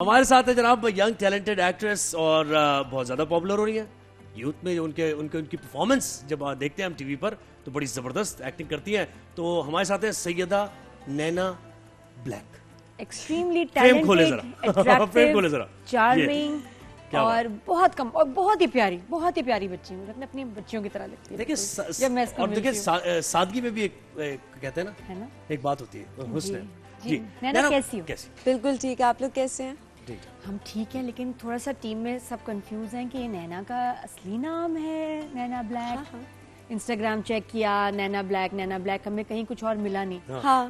हमारे साथ है जनाब यंग टैलेंटेड एक्ट्रेस और बहुत ज़्यादा पॉपुलर हो रही है यूथ में। उनके उनके उनकी परफॉर्मेंस जब देखते हैं हम टीवी पर तो बड़ी ज़बरदस्त एक्टिंग करती हैं। तो हमारे साथ है सैयदा नैना ब्लैक। एक्सट्रीमली फ्रेम खोले जरा, टैलेंटेड, फ्रेम खोले जरा, चार्मिंग क्या और बहुत कम और बहुत ही प्यारी बच्ची है। मुझे अपनी बच्चियों की तरह लगती है। देखिए जब मैं इसको और देखिए मिलती हूँ। सादगी में भी एक कहते हैं है ना ना? एक बात होती है हुस्न जी। जी। नैना कैसी हो? कैसी? बिल्कुल ठीक है। आप लोग कैसे हैं? ठीक। हम ठीक हैं, लेकिन थोड़ा सा टीम में सब कंफ्यूज हैं कि ये नैना का असली नाम है नैना ब्लैक। हाँ। इंस्टाग्राम चेक किया, नैना ब्लैक, हमें कहीं कुछ और मिला नहीं। हाँ,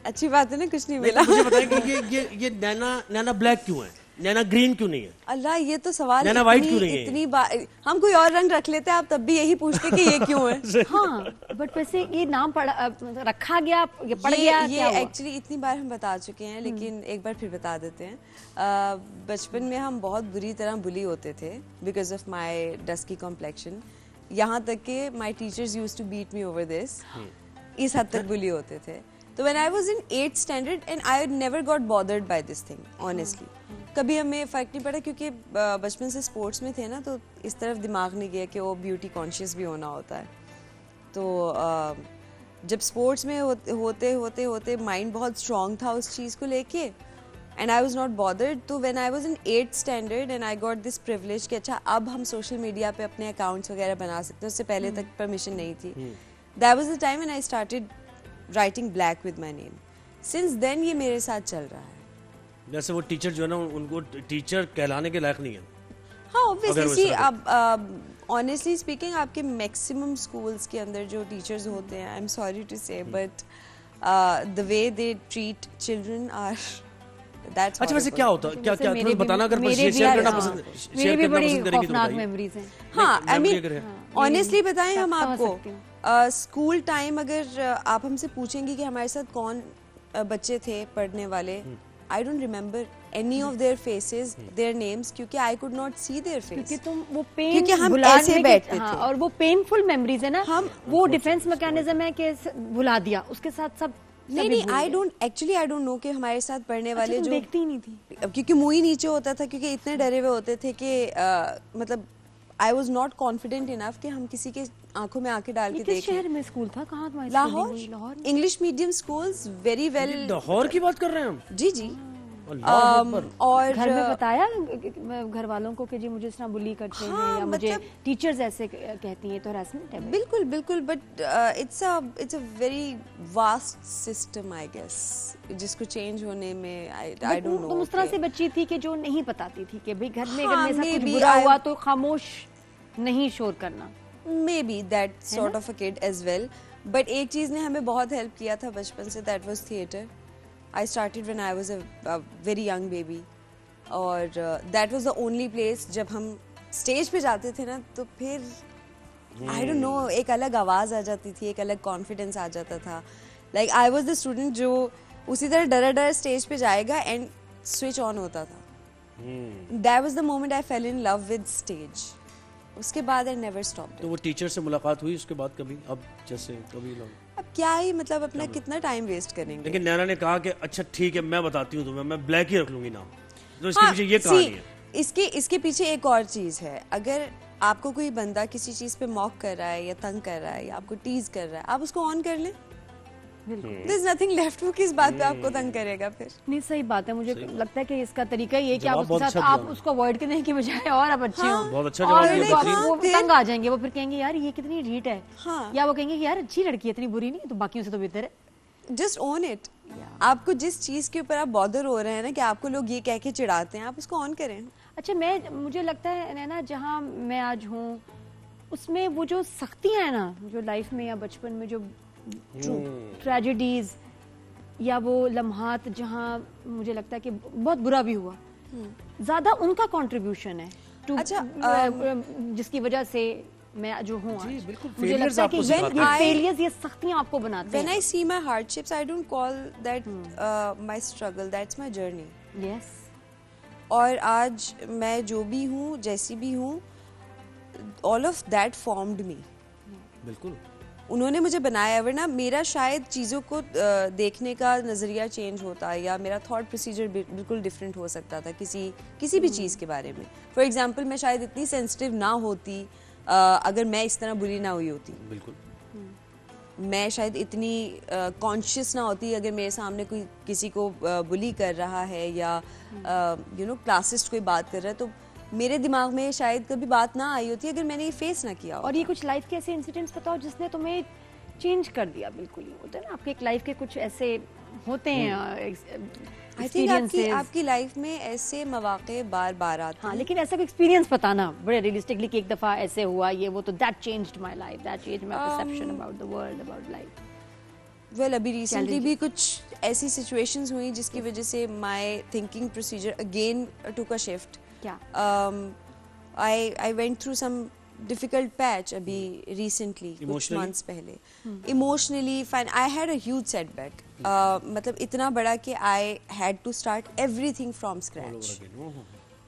अच्छी बात है ना, कुछ नहीं लेकिन मिला। मुझे बताएं कि ये नैना ब्लैक क्यों है, नैना ग्रीन क्यों नहीं है? अल्लाह, ये तो सवाल नैना white क्यों नहीं है? इतनी बार हम कोई और रंग रख लेते हैं, आप तब भी यही पूछते कि ये क्यों है। हाँ, बट वैसे ये नाम रखा गया, ये पड़ गया, ये क्या हुआ? एक्चुअली इतनी बार हम बता चुके हैं, लेकिन एक बार फिर बता देते हैं। बचपन में हम बहुत बुरी तरह बुली होते थे because of my dusky complexion. यहाँ तक कि my teachers use to beat me over this. इस हद तक बुली होते थे। तो when I was in 8th standard and I never got bothered by this thing honestly. कभी हमें फ़र्क नहीं पड़ा क्योंकि बचपन से स्पोर्ट्स में थे ना, तो इस तरफ दिमाग नहीं गया कि वो ब्यूटी कॉन्शियस भी होना होता है। तो जब स्पोर्ट्स में होते होते माइंड बहुत स्ट्रॉन्ग था उस चीज़ को लेके, and I was not bothered. तो when I was in 8th standard and I got this privilege कि अच्छा अब हम सोशल मीडिया पे अपने अकाउंट्स वगैरह बना सकते हैं, उससे पहले तक परमिशन नहीं थी। That was the time and I started writing black with my name. Since then ये मेरे साथ चल रहा है। जैसे वो टीचर जो है ना, उनको टीचर कहलाने के लायक नहीं है। हाँ, ऑब्वियसली सी अब ऑनेस्टली स्पीकिंग आपके मैक्सिमम स्कूल्स के अंदर जो टीचर्स होते हैं, I am sorry to say, but the way they treat children are that's. अच्छा, वैसे क्या होता है, क्या क्या थोड़ा बताना, अगर मेरे शेयर करना भी पसंद मेरी भी बड़ी करेंगी तो खौफनाक बताइए। मेमोरीज हैं। हाँ, आई memory मीन अगर है। ऑनेस्टली बताएं हम समझ आपको, सकती हूँ। स्कूल टाइम अगर आप हमसे पूछेंगे कि हमारे साथ कौन बच्चे थे पढ़ने वाले, I don't remember any of their faces, their names, क्योंकि I could not see their face. क्योंकि तुम वो पेन क्योंकि हम भुलाने ऐसे के- बैठते हाँ, थे। और वो पेनफुल मेमोरीज है ना, हम वो डिफेंस मैकेनिज्म है कि भुला दिया, उसके साथ सब नहीं नहीं, आई डोंट नो कि हमारे साथ पढ़ने वाले तुम जो देखती ही नहीं थी। क्योंकि मुंह ही नीचे होता था, क्योंकि इतने डरे हुए होते थे कि मतलब आई वाज नॉट कॉन्फिडेंट इनफ कि हम किसी के आंखों में आंखें डाल ये के किस देखें। शहर में स्कूल था? कहाँ तुम्हारी लाहौर, schooling हुई? लाहौर में? English medium schools very well. Lahore की बात कर रहे हैं हम? जी जी। अल्लाह अकबर। और घर में बताया घर वालों को कि जी मुझे इस तरह बुली करते हैं, हाँ, या मुझे मतलब- टीचर्स ऐसे कहती हैं, तो हरासमेंट है। बिल्कुल बिल्कुल, but it's a very vast system I guess, जिसको चेंज होने में आई डोंट नो। तुम उस तरह से बच्ची थी कि जो नहीं बताती थी कि भाई घर में हाँ, अगर मेरे साथ कुछ maybe बुरा I- हुआ तो खामोश नहीं शोर करना। Maybe that sort of a kid as well. But एक चीज़ ने हमें बहुत हेल्प किया था बचपन से, that was theatre. I started when I was a very young baby. और that was the only place, जब हम स्टेज पे जाते थे ना, तो फिर I don't know, एक अलग आवाज़ आ जाती थी, एक अलग कॉन्फिडेंस आ जाता था। Like I was the student जो उसी तरह डरा डरा स्टेज पे जाएगा and switch on होता था। That was the moment I fell in love with stage. उसके बाद I never stopped. तो वो टीचर से मुलाकात हुई उसके बाद कभी? अब जैसे कभी लोग, अब क्या ही मतलब अपना कितना टाइम वेस्ट करेंगे। लेकिन नैना ने कहा कि अच्छा ठीक है, मैं बताती हूँ तुम्हें, मैं ब्लैक ही रख लूंगी नाम। तो इसके हाँ, पीछे ये कहानी है। इसके पीछे एक और चीज है। अगर आपको कोई बंदा किसी चीज पे मॉक कर रहा है या तंग कर रहा है या आपको टीज कर रहा है, आप उसको ऑन कर लें। There is nothing left, वो किस बात पे आपको तंग करेगा फिर। नहीं, सही बात है। मुझे लगता है कि इसका तरीका ये है कि आप जवाब उसके बहुत साथ अच्छा आप दिया। उसको अवॉइड करने की बजाय और आप अच्छे हो। बहुत अच्छा और जवाब दिया वो- बच्ची। वो फिर- तंग आ जाएंगे, वो फिर कहेंगे यार ये कितनी ढीठ है, हाँ। या वो कहेंगे कि यार अच्छी लड़की है, इतनी बुरी नहीं है, तो बाकियों से तो बेहतर है। Just own it. आपको जिस चीज के ऊपर आप बॉदर हो रहे हैं ना कि आपको लोग ये कह के चिढ़ाते हैं, आप उसको ऑन करें। अच्छा, मुझे लगता है नैना, जहाँ मैं आज हूँ उसमें वो जो सख्तियाँ हैं ना, जो लाइफ में या बचपन में जो ट्रेजेडीज या वो लम्हात जहाँ मुझे लगता है कि बहुत बुरा भी हुआ, ज्यादा उनका कंट्रीब्यूशन है टू, अच्छा, जिसकी वजह से मैं जो हूँ जी, आज। बिल्कुल, मुझे failures लगता है कि आपको ये सिखाते हैं। फेलियर्स, ये सख्तियाँ आपको बनाते When हैं। I see my hardships, I don't call that my struggle. That's my journey. Yes, और आज मैं जो भी हूँ, जैसी भी हूँ, all of that formed me. बिल्कुल। उन्होंने मुझे बनाया, वरना मेरा शायद चीज़ों को देखने का नज़रिया चेंज होता या मेरा थॉट प्रोसीजर बिल्कुल डिफरेंट हो सकता था किसी भी चीज़ के बारे में। फॉर एग्जांपल मैं शायद इतनी सेंसिटिव ना होती अगर मैं इस तरह बुली ना हुई होती। बिल्कुल। मैं शायद इतनी कॉन्शियस ना होती अगर मेरे सामने कोई किसी को बुली कर रहा है या क्लासिस्ट कोई बात कर रहा है, तो मेरे दिमाग में शायद कभी बात ना आई होती अगर मैंने ये फेस ना किया और ये कुछ लाइफ के ऐसे इंसिडेंट्स बताओ जिसने तुम्हें चेंज कर दिया बिल्कुल ही। होता है ना आपके एक लाइफ के कुछ ऐसे होते हैं आई थिंक आपकी लाइफ में ऐसे मौके बार बार आते हैं। हाँ, लेकिन ऐसा कोई एक्सपीरियंस बताना बड़े रियलिस्टिकली कि एक दफा ऐसे हुआ ये वो, तो that changed my life, that changed my perception about the world, about life. Well अभी रिसेंटली भी कुछ ऐसी सिचुएशंस हुई जिसकी वजह से my thinking procedure again took a shift. क्या? I went through some difficult patch अभी recently, कुछ months पहले। Emotionally, I had a huge setback. मतलब इतना बड़ा कि I had to start everything from scratch.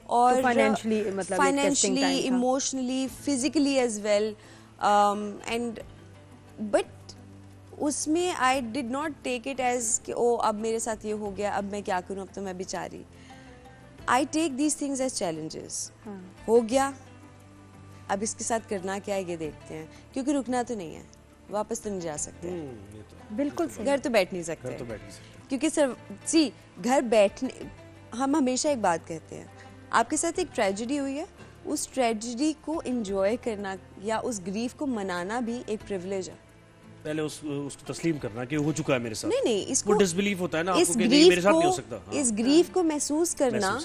और financially मतलब financially, emotionally, physically as well. But उसमें I did not take it as कि ओ अब मेरे साथ ये हो गया, अब मैं क्या करूँ, अब तो मैं बेचारी। I take these things as challenges. हो गया, अब इसके साथ करना क्या है ये देखते हैं, क्योंकि रुकना तो नहीं है, वापस तो नहीं जा सकते। बिल्कुल सही। घर तो बैठ नहीं सकते, क्योंकि घर बैठने, हम हमेशा एक बात कहते हैं, आपके साथ एक ट्रेजेडी हुई है, उस ट्रेजेडी को एंजॉय करना या उस ग्रीफ को मनाना भी एक प्रिविलेज है। पहले उसको तस्लीम करना कि हो चुका है मेरे साथ। नहीं, इसको वो डिसबिलीफ होता है ना आपको कि नहीं मेरे साथ नहीं हो सकता। इस ग्रीफ को महसूस करना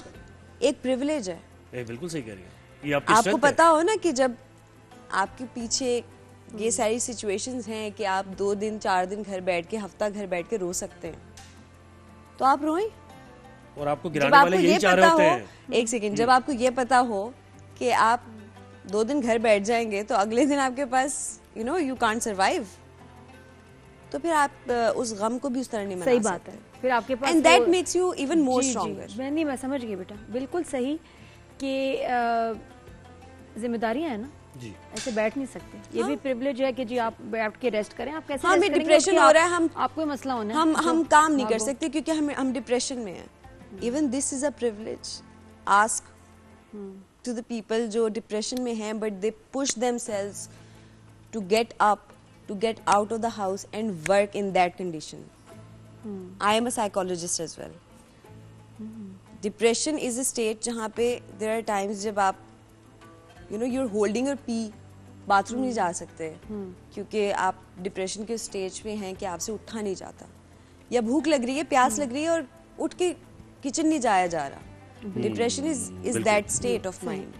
एक प्रिविलेज है। बिल्कुल सही कह रही है। ये आपकी आपको पता हो ना कि जब आपके पीछे ये सारी सिचुएशंस हैं कि आप 2 दिन 4 दिन घर बैठ के, हफ्ता घर बैठ के रो सकते हैं, तो आप रोएं। और आपको गिराने वाले यही चाह रहे होते हैं। एक सेकंड, जब आपको ये पता हो कि आप 2 दिन घर बैठ जाएंगे तो अगले दिन आपके पास यू कांट सर्वाइव, तो फिर आप उस गम को भी उस तरह नहीं मना सकते। सही बात है। फिर आपके पास and that makes you even more stronger. मैं समझ गई बेटा, बिल्कुल सही कि जिम्मेदारियां है ना जी, ऐसे बैठ नहीं सकते। ये भी प्रिविलेज है कि जी आप बैठ के रेस्ट करें। आप कैसे हमें डिप्रेशन हो रहा है, हम आपको मसला होना है, हम काम नहीं कर सकते क्योंकि हम डिप्रेशन में हैं। Even this is a privilege. Ask to the people जो डिप्रेशन में हैं but they push themselves to get up, to get out of the house and work in that condition. I am a psychologist as well. Depression is a state जहाँ पे there are times जब आप you're holding your pee, bathroom नहीं जा सकते क्योंकि आप depression के स्टेज पे हैं कि आपसे उठा नहीं जाता, या भूख लग रही है, प्यास लग रही है और उठ के किचन नहीं जाया जा रहा। Depression is that state of mind.